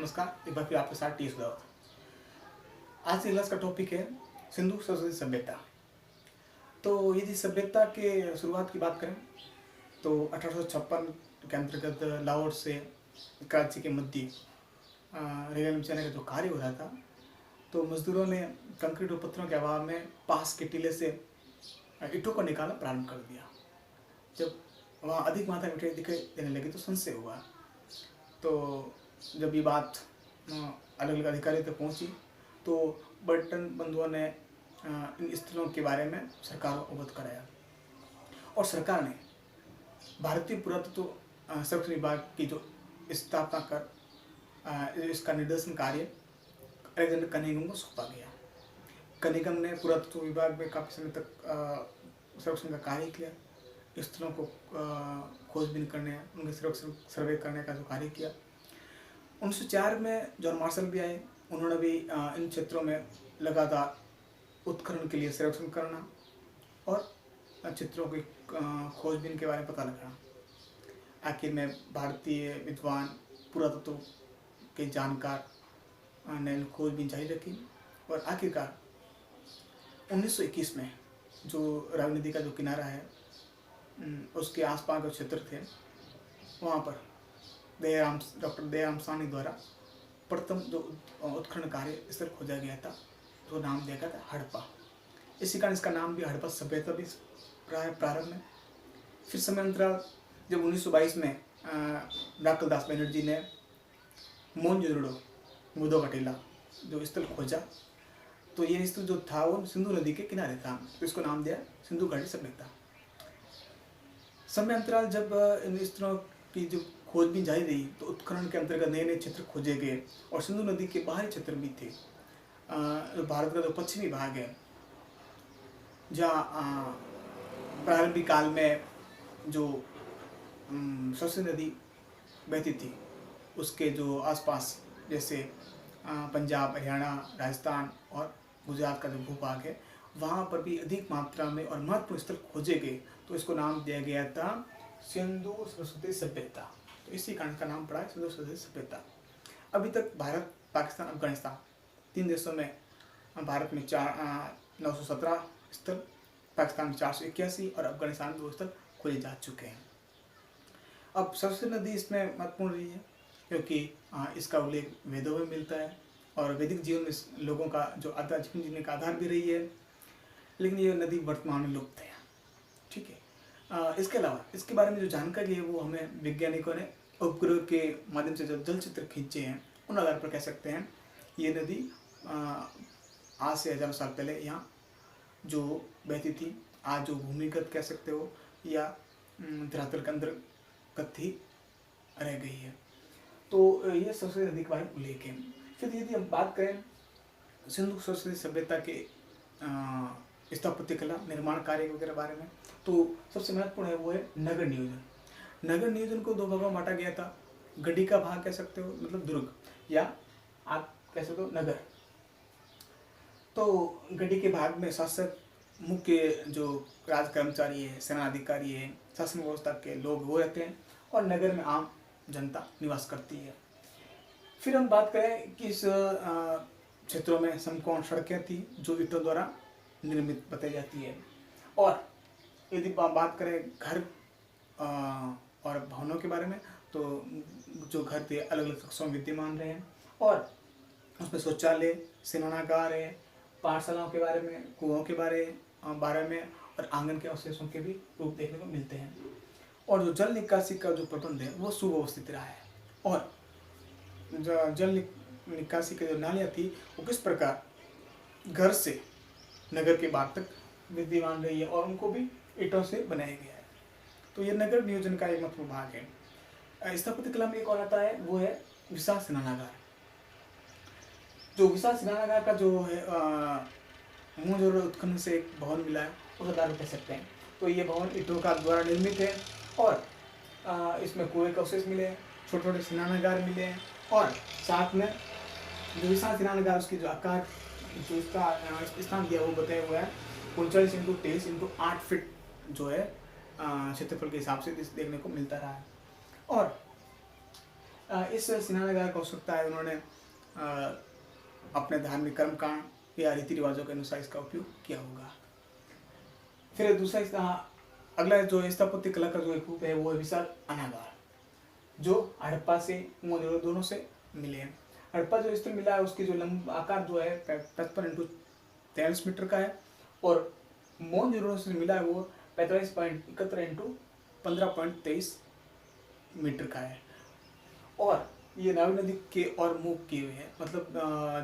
नमस्कार, एक बार फिर आपके साथ टी सुदावत। आज के क्लास का टॉपिक है सिंधु सरस्वती सभ्यता। तो यदि सभ्यता के शुरुआत की बात करें तो 1856 के अंतर्गत लाहौर से कराची के मध्य रेलवे बिछाने का जो कार्य हो रहा था, तो मजदूरों ने कंक्रीट और पत्थरों के अभाव में पास के टीले से ईंटों को निकालना प्रारंभ कर दिया। जब वहाँ अधिक मात्रा में ईंटें दिखाई देने लगी तो संशय हुआ। तो जब ये बात अलग अलग अधिकारियों तक पहुँची तो बर्टन बंधुओं ने इन स्थलों के बारे में सरकार को अवगत कराया और सरकार ने भारतीय पुरातत्व सर्वेक्षण विभाग की जो स्थापना कर इसका निर्देशन कार्य अलेक्जेंडर कनिंघम को सौंपा गया। कनिंघम ने पुरातत्व विभाग में काफ़ी समय तक सर्वेक्षण का कार्य किया, स्थलों को खोजबीन करने, उनके सर्वे करने का जो कार्य किया। 1904 में जॉन मार्शल भी आए, उन्होंने भी इन क्षेत्रों में लगातार उत्खनन के लिए सर्वेक्षण करना और चित्रों की खोजबीन के बारे में पता लगाना। आखिर में भारतीय विद्वान पुरातत्व के जानकार ने खोजबीन जारी रखी और आखिरकार 1921 में जो रावी नदी का जो किनारा है उसके आसपास जो क्षेत्र थे वहाँ पर डॉक्टर दयाराम साहनी द्वारा प्रथम जो उत्खनन कार्य स्थल खोजा गया था, तो नाम दिया गया था हड़प्पा। इसी कारण इसका नाम भी हड़प्पा सभ्यता भी प्रारंभ है। फिर समय अंतराल जब 1922 में डॉक्टर दास बनर्जी ने मोहनजोदड़ो मुदो कटीला जो स्थल खोजा, तो ये स्थल जो था वो सिंधु नदी के किनारे था, तो इसको नाम दिया सिंधु घाटी सभ्यता। समय अंतराल जब इन स्थलों की जो खोजबीन जारी रही तो उत्खनन के अंतर्गत नए नए क्षेत्र खोजे गए और सिंधु नदी के बाहरी क्षेत्र भी थे। भारत का जो पश्चिमी भाग है जहाँ प्रारंभिक काल में जो सरस्वती नदी बहती थी उसके जो आसपास जैसे पंजाब, हरियाणा, राजस्थान और गुजरात का जो भूभाग है वहाँ पर भी अधिक मात्रा में और महत्वपूर्ण स्थल खोजे गए, तो इसको नाम दिया गया था सिंधु सरस्वती सभ्यता। तो इसी कारण का नाम पड़ा है सिंधु सरस्वती सभ्यता। अभी तक भारत, पाकिस्तान, अफगानिस्तान 3 देशों में, भारत में 917 स्थल, पाकिस्तान में 481 और अफगानिस्तान में 2 स्थल खोजे जा चुके हैं। अब सरस्वती नदी इसमें महत्वपूर्ण रही है क्योंकि इसका उल्लेख वेदों में मिलता है और वैदिक जीवन में लोगों का जो जीवन जीने का आधार भी रही है, लेकिन ये नदी वर्तमान में लुप्त है। ठीक है। इसके अलावा इसके बारे में जो जानकारी है वो हमें वैज्ञानिकों ने उपग्रह के माध्यम से जो जल चित्र खींचे हैं उन आधार पर कह सकते हैं ये नदी आज से हजारों साल पहले यहाँ जो बहती थी, आज जो भूमिगत कह सकते हो या धरातल के अंतर्गत ही रह गई है। तो ये सरस्वती नदी के बारे में उल्लेख है। फिर यदि हम बात करें सिंधु सरस्वती सभ्यता के स्थापत्य कला, निर्माण कार्य वगैरह बारे में, तो सबसे महत्वपूर्ण है वो है नगर नियोजन। नगर नियोजन को 2 भागों में बांटा गया था। गढ़ी का भाग कह सकते हो, मतलब दुर्ग, या आप कह सकते हो नगर। तो गढ़ी के भाग में शासक, मुख्य जो राज कर्मचारी है, सेना अधिकारी है, शासन व्यवस्था के लोग वो रहते हैं और नगर में आम जनता निवास करती है। फिर हम बात करें कि इस क्षेत्रों में समकोण सड़कें थी जो ईंटों द्वारा निर्मित बताई जाती है। और यदि बात करें घर और भवनों के बारे में, तो जो घर थे अलग अलग कक्षों में विद्यमान रहे हैं और उसमें शौचालय, स्नानागार है, पाठशालाओं के बारे में, कुओं के बारे में और आंगन के अवशेषों के भी रूप देखने को मिलते हैं। और जो जल निकासी का जो प्रबंध है वो सुव्यवस्थित रहा है और जल निकासी की जो नालियाँ थी वो किस प्रकार घर से नगर के बाहर तक विद्यमान रही है और उनको भी ईंटों से बनाया गया है। तो ये नगर नियोजन का एक महत्वपूर्ण भाग है। स्थापत्य कला में एक और आता है वो है विशाल स्नानागार। जो विशाल स्नानागार का जो है मोहनजोदड़ो उत्खनन से एक भवन मिला है उस आधार पर कह सकते हैं। तो ये भवन ईंटों का द्वारा निर्मित है और इसमें कुएं के अवशेष मिले हैं, छोटे छोटे स्नानागार मिले हैं और साथ में जो विशाल स्नानागार उसकी जो आकार, जो इसका स्थान दिया वो बताया हुआ है 39 × 23 × 8 फीट जो है क्षेत्रफल के हिसाब से देखने को मिलता रहा है। और इस स्नानागार को हो सकता है उन्होंने अपने धार्मिक कर्मकांड या रीति रिवाजों के अनुसार इसका उपयोग किया होगा। फिर दूसरा अगला जो स्थापत्य कला का जो एक रूप है वो है विशाल अनागार, जो हड़प्पा से मोहनजोदड़ो दोनों से मिले हैं। हड़प्पा जो स्थल मिला है उसकी जो आकार जो है 55x43 मीटर का है, और मोहनजोदड़ो से मिला है वो 45.71x15.23 मीटर का है। और ये रावी नदी के और मुख किए हुए हैं, मतलब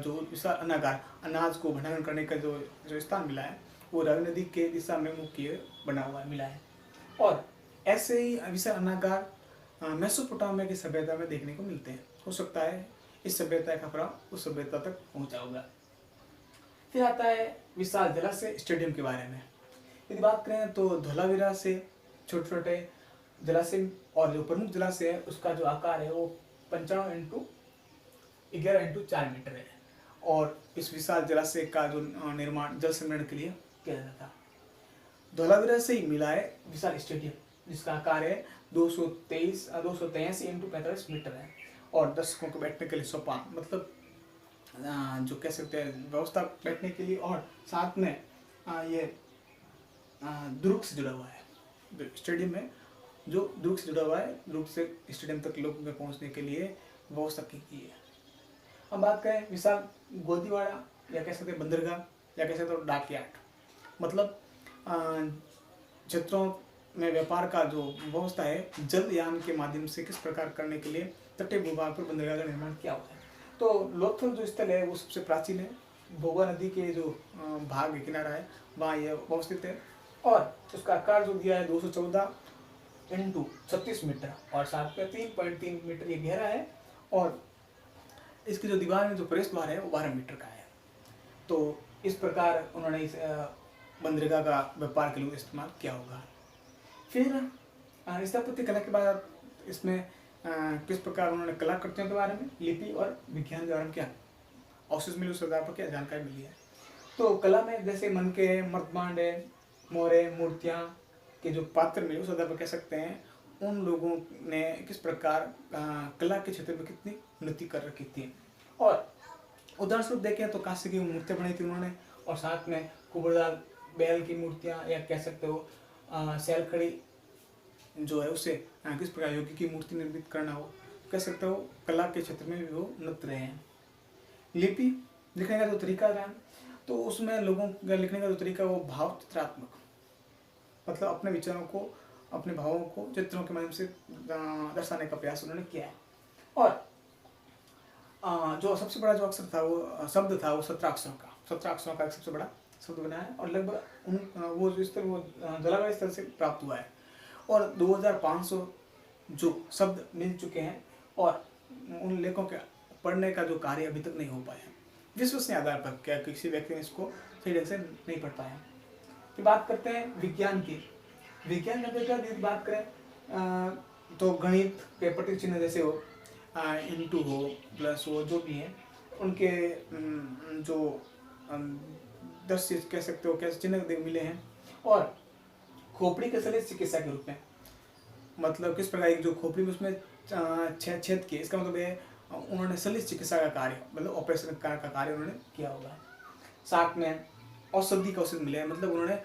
जो विशाल अनागार अनाज को भंडारण करने का जो स्थान मिला है वो रावी नदी के दिशा में मुख किए बना हुआ मिला है। और ऐसे ही विशाल अनागार मेसोपोटामिया की सभ्यता में देखने को मिलते हैं। हो सकता है इस सभ्यता का प्रभाव उस सभ्यता तक पहुंचा होगा। फिर आता है विशाल जलाशय स्टेडियम के बारे में। यदि बात करें तो धोलावीरा से छोटे छोटे जलाशय और जो प्रमुख जलाशय है उसका जो आकार है वो 95x11x4 मीटर है, और इस विशाल जलाशय का जो निर्माण जल संग्रहण के लिए किया जाता था। धोलावीरा से ही मिला है विशाल स्टेडियम, जिसका आकार है 283x45 मीटर है, और दर्शकों को बैठने के लिए सोपान, मतलब जो कह सकते हैं व्यवस्था बैठने के लिए, और साथ में ये दुर्ग से जुड़ा हुआ है। स्टेडियम में जो दुर्ग से जुड़ा हुआ है, दुर्ग से स्टेडियम तक लोगों के पहुंचने के लिए व्यवस्था की है। अब बात करें विशाल गोदीवाड़ा या कह सकते हैं बंदरगाह या कह सकते हो डाकयार्ड, मतलब क्षेत्रों में व्यापार का जो व्यवस्था है जलयान के माध्यम से किस प्रकार करने के लिए तटीय भूभाग पर बंदरगाह का निर्माण किया हुआ है। तो लोथल जो स्थल है वो सबसे प्राचीन है, भोगा नदी के जो भाग किनारा है वहाँ यह अवस्थित है, और उसका आकार जो दिया है 214x36 मीटर, और साथ में 3.3 मीटर ये गहरा है, और इसकी जो दीवार में जो प्रवेश द्वार है वो 12 मीटर का है। तो इस प्रकार उन्होंने इस बंदरगाह का व्यापार के लिए इस्तेमाल किया होगा। फिर स्थापत्य कला के बाद इसमें किस प्रकार उन्होंने कलाकृतियों के बारे में, लिपि और विज्ञान के बारे में क्या अवशेष मिले उस आधार पर क्या जानकारी मिली है। तो कला में जैसे मनके, मर्दमांड, मोहरे, मूर्तियाँ के जो पात्र मिले उस आधार पर कह सकते हैं उन लोगों ने किस प्रकार कला के क्षेत्र में कितनी उन्नति कर रखी थी। और उदाहरण स्वरूप देखें तो कांस्य की मूर्तियाँ बनाई थी उन्होंने, और साथ में कुबड़दार बैल की मूर्तियाँ, या कह सकते हो सैलखड़ी जो है उसे किस प्रकार योगी की मूर्ति निर्मित करना हो, कह सकते हो कला के क्षेत्र में भी वो उन्नत रहे हैं। लिपि लिखने का जो तरीका रहा तो उसमें लोगों का लिखने का जो तरीका वो भाव चित्रात्मक, मतलब अपने विचारों को, अपने भावों को चित्रों के माध्यम से दर्शाने का प्रयास उन्होंने किया है। और जो सबसे बड़ा जो अक्षर था वो शब्द था वो 17 अक्षरों का एक सबसे बड़ा शब्द बना है, और लगभग वो जो स्तर वो जलावाड़ा स्तर से प्राप्त हुआ है, और 2500 जो शब्द मिल चुके हैं, और उन लेखों के पढ़ने का जो कार्य अभी तक नहीं हो पाया विश्वसनीय आधार पर, क्या किसी व्यक्ति ने इसको सही ढंग से नहीं पढ़ पाया। फिर बात करते हैं विज्ञान की। विज्ञान के अंतर्गत यदि बात करें तो गणित के प्रतीक चिन्ह जैसे हो इंटू हो, प्लस हो, जो भी है उनके जो 10 कह सकते हो कैसे चिन्ह मिले हैं। और खोपड़ी के शल्य चिकित्सा के रूप में, मतलब किस प्रकार की जो खोपड़ी में उसमें 6 छेद किए, इसका मतलब है उन्होंने शल्य चिकित्सा का कार्य, मतलब ऑपरेशन का कार्य उन्होंने किया होगा। साथ में औषधि का औषध मिले हैं, मतलब उन्होंने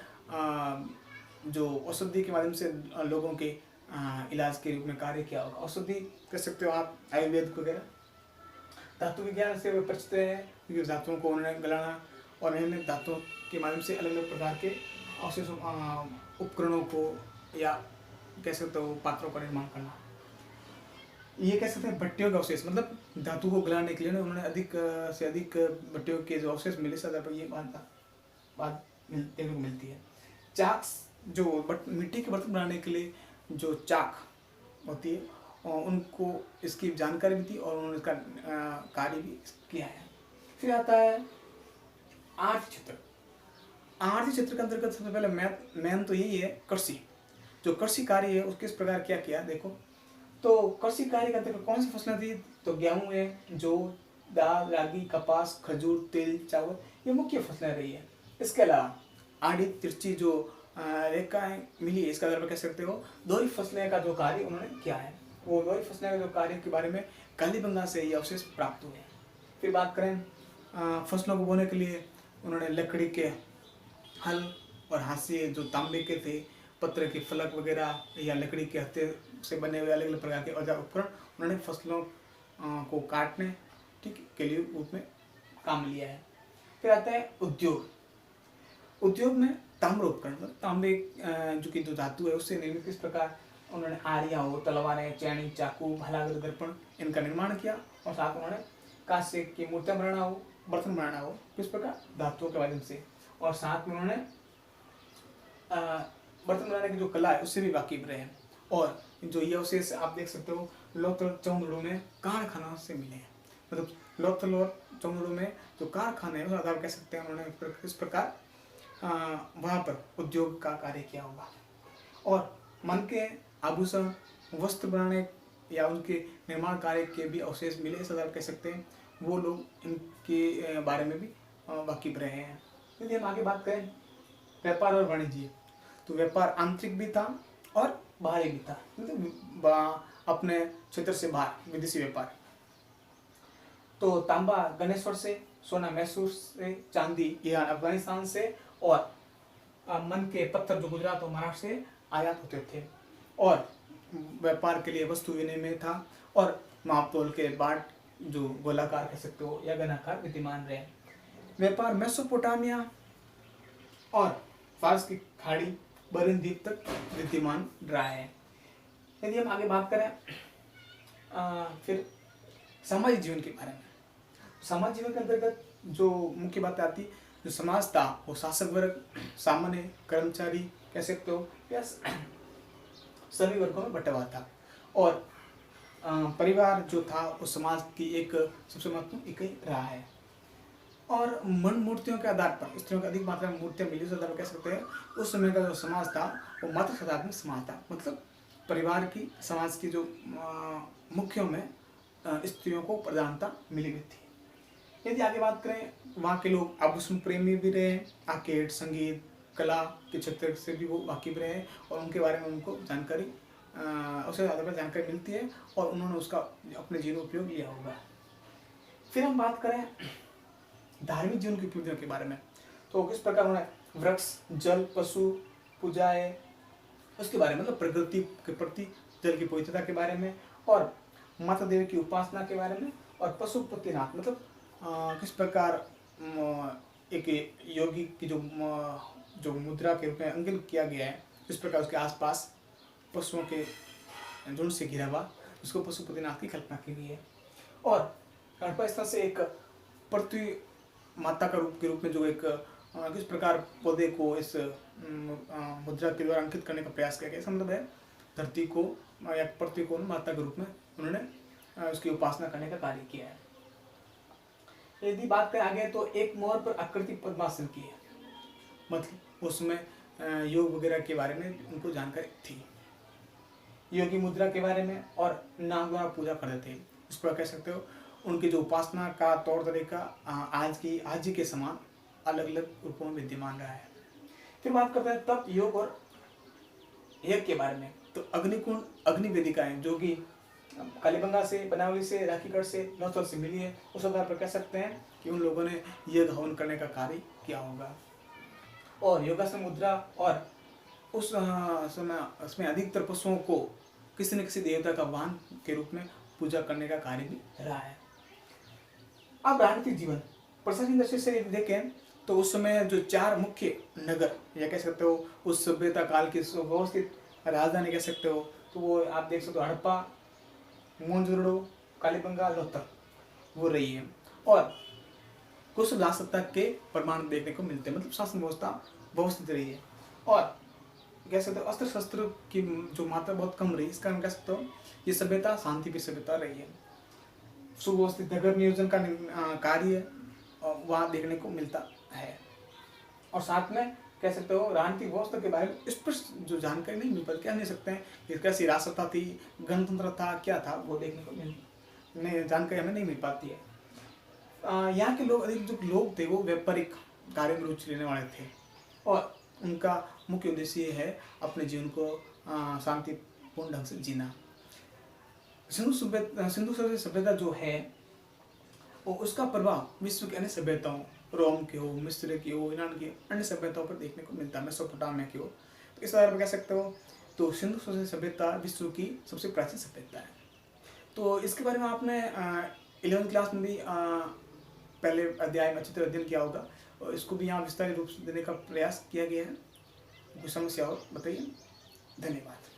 जो औषधि के माध्यम से लोगों के इलाज के रूप में कार्य किया होगा। औषधि कह सकते हो आप आयुर्वेद वगैरह। धातु विज्ञान से परिचित है क्योंकि धातुओं को उन्होंने गलाना और अन्य धातुओं के माध्यम से अलग अलग प्रकार के अवशेषों उपकरणों को या कह सकते हो पात्रों का निर्माण करना। ये कह सकते हैं भट्टियों के अवशेष, मतलब धातु को गलाने के लिए उन्होंने अधिक से अधिक भट्टियों के जो अवशेष मिले सदा पर ये बात देखने को मिलती है। चाक, जो मिट्टी के बर्तन बनाने के लिए जो चाक होती है उनको इसकी जानकारी भी थी और उन्होंने इसका कार्य भी किया है। फिर आता है आर्थिक क्षेत्र। आर्थिक क्षेत्र के अंतर्गत सबसे पहले मेन तो यही है कृषि। जो कृषि कार्य है उसके इस प्रकार क्या किया देखो, तो कृषि कार्य के अंतर्गत कौन सी फसलें थी, तो गेहूँ है, जौ, दाल, रागी, कपास, खजूर, तिल, चावल, ये मुख्य फसलें रही है। इसके अलावा आड़ी तिरछी जो रेखाएं मिली है इसका अगर कह सकते हो दोहरी फसलें का जो कार्य उन्होंने किया है। वो वही फसलों के जो कार्य के बारे में कालीबंगा से ये अवशेष प्राप्त हुए। फिर बात करें फसलों को बोने के लिए उन्होंने लकड़ी के हल और हाशिए जो तांबे के थे, पत्थर के फलक वगैरह या लकड़ी के हत्थे से बने हुए अलग अलग प्रकार के औजार उपकरण उन्होंने फसलों को काटने ठीक के लिए रूप में काम लिया है। फिर आता है उद्योग। उद्योग में ताम्र उपकरण मतलब तांबे जो की जो धातु है उससे निर्मित इस प्रकार उन्होंने आरियां हो, तलवारें, चैनी, चाकू, भालागर, दर्पण इनका निर्माण किया और साथ उन्होंने कांस्य की मूर्तियां बनाना हो, बर्तन बनाना हो, किस प्रकार धातुओं के माध्यम से। और साथ में उन्होंने बर्तन बनाने की जो कला है उससे भी वाकिफ रहे हैं। और जो ये अवशेष आप देख सकते हो लोथल चौंदड़ू में कारखाना से मिले हैं। मतलब लोथल और चौंदड़ू में जो कारखाने हैं उस आधार कह सकते हैं उन्होंने इस प्रकार वहाँ पर उद्योग का कार्य किया होगा। और मन के आभूषण, वस्त्र बनाने या उनके निर्माण कार्य के भी अवशेष मिले इस आधार कह सकते हैं वो लोग इनके बारे में भी वाकिफ रहे हैं। यदि हम आगे बात करें व्यापार और वाणिज्य, तो व्यापार आंतरिक भी था और बाहरी भी था, मतलब अपने क्षेत्र से बाहर विदेशी व्यापार। तो तांबा गणेश्वर से, सोना मैसूर से, चांदी ईरान अफगानिस्तान से और मन के पत्थर जो गुजरात और महाराष्ट्र से आयात होते थे। और व्यापार के लिए वस्तु विनिमय था और मापतोल के बाट जो गोलाकार कह सकते हो या घनाकार विद्यमान रहे। व्यापार मेसोपोटामिया और फारस की खाड़ी बरन द्वीप तक विद्यमान रहा है। यदि हम आगे बात करें फिर सामाजिक जीवन के बारे में, सामाजिक जीवन के अंतर्गत जो मुख्य बात आती जो समाज था वो शासक वर्ग, सामान्य, कर्मचारी कह सकते हो या सभी वर्गों में बटा हुआ था। और परिवार जो था वो समाज की एक सबसे महत्वपूर्ण इकाई रहा है। और मन मूर्तियों के आधार पर स्त्रियों को अधिक मात्रा में मूर्तियां मिली उस आधार पर कह सकते हैं उस समय का जो समाज था वो मातृ शताब्दी समाज था। मतलब परिवार की समाज की जो मुख्यों में स्त्रियों को प्रधानता मिली हुई थी। यदि आगे बात करें वहाँ के लोग आभूषण प्रेमी भी रहे, आर्केड, संगीत, कला के क्षेत्र से भी वो वाकिफ रहे और उनके बारे में उनको जानकारी उससे आधार पर जानकारी मिलती है और उन्होंने उसका अपने जीवन उपयोग लिया होगा। फिर हम बात करें धार्मिक जीवन की उपलब्धियों के बारे में, तो किस प्रकार उन्होंने वृक्ष, जल, पशु पूजाएं उसके बारे में, मतलब प्रकृति के प्रति जल की पवित्रता के बारे में और माता देवी की उपासना के बारे में और पशुपतिनाथ मतलब किस प्रकार एक योगी की जो मुद्रा के रूप में अंकन किया गया है इस प्रकार उसके आसपास पशुओं के झुंड से घिरा हुआ उसको पशुपतिनाथ की कल्पना की गई है। और गणपति स्थल से एक पृथ्वी माता का रूप के रूप में जो एक किस प्रकार पौधे को इस मुद्रा के द्वारा अंकित करने का प्रयास किया गया, इसका मतलब है धरती को या पृथ्वी को माता के रूप में उन्होंने उसकी उपासना करने का कार्य किया है। यदि बात करें आगे तो एक मोर पर आकृति पद्मासन की है, मतलब उसमें योग वगैरह के बारे में उनको जानकारी थी, योगी मुद्रा के बारे में और नाग द्वारा पूजा करते थे। इस पर कह सकते हो उनकी जो उपासना का तौर तरीका आज ही के समान अलग अलग रूपों में विद्यमान रहा है। फिर बात करते हैं तप, योग और यज्ञ के बारे में, तो अग्निकुंड, अग्नि वेदिकाएं जो कि कालीबंगा से, बनावली से, राखीगढ़ से, नौतल से मिली है उस आधार पर कह सकते हैं कि उन लोगों ने यज्ञ हवन करने का कार्य किया होगा। और योगासन मुद्रा और उस समय उसमें अधिकतर पशुओं को किसी न किसी देवता का वाहन के रूप में पूजा करने का कार्य भी रहा है। अब राजनीतिक जीवन प्रशासनिक दृष्टि से देखें तो उस समय जो चार मुख्य नगर या कह सकते हो उस सभ्यता काल की व्यवस्थित राजधानी कह सकते हो, तो वो आप देख सकते हो हड़प्पा, मोहनजोदड़ो, कालीबंगा, लोथल वो रही है। और कुछ राजसत्ता के प्रमाण देखने को मिलते हैं, मतलब शासन व्यवस्था व्यवस्थित रही है। और कह सकते हो अस्त्र शस्त्र की जो मात्रा बहुत कम रही, इसका हम कह सकते हो ये सभ्यता शांति की सभ्यता रही है। सुव्यवस्थित नगर नियोजन का कार्य वहाँ देखने को मिलता है। और साथ में कह सकते हो राजनीतिक व्यवस्था के बारे में स्पष्ट जो जानकारी नहीं मिल पाती, कह नहीं सकते हैं कि कैसी राष्ट्रता थी, गणतंत्र था, क्या था, वो देखने को जानकारी हमें नहीं मिल पाती है। यहाँ के लोग अधिक जो लोग थे वो व्यापारिक कार्य में रुचि लेने वाले थे और उनका मुख्य उद्देश्य ये है अपने जीवन को शांतिपूर्ण ढंग से जीना। सिंधु सभ्यता जो है वो उसका प्रभाव विश्व के अन्य सभ्यताओं, रोम की हो, मिस्र की हो, ईरान की अन्य सभ्यताओं पर देखने को मिलता है, मेसोपोटामिया की हो। तो इस आधार पर कह सकते हो तो सिंधु सभ्यता विश्व की सबसे प्राचीन सभ्यता है। तो इसके बारे में आपने 11वीं क्लास में भी पहले अध्याय में अच्छी तरह अध्ययन किया होगा और इसको भी यहाँ विस्तारित रूप से देने का प्रयास किया गया है। कोई समस्या हो बताइए। धन्यवाद।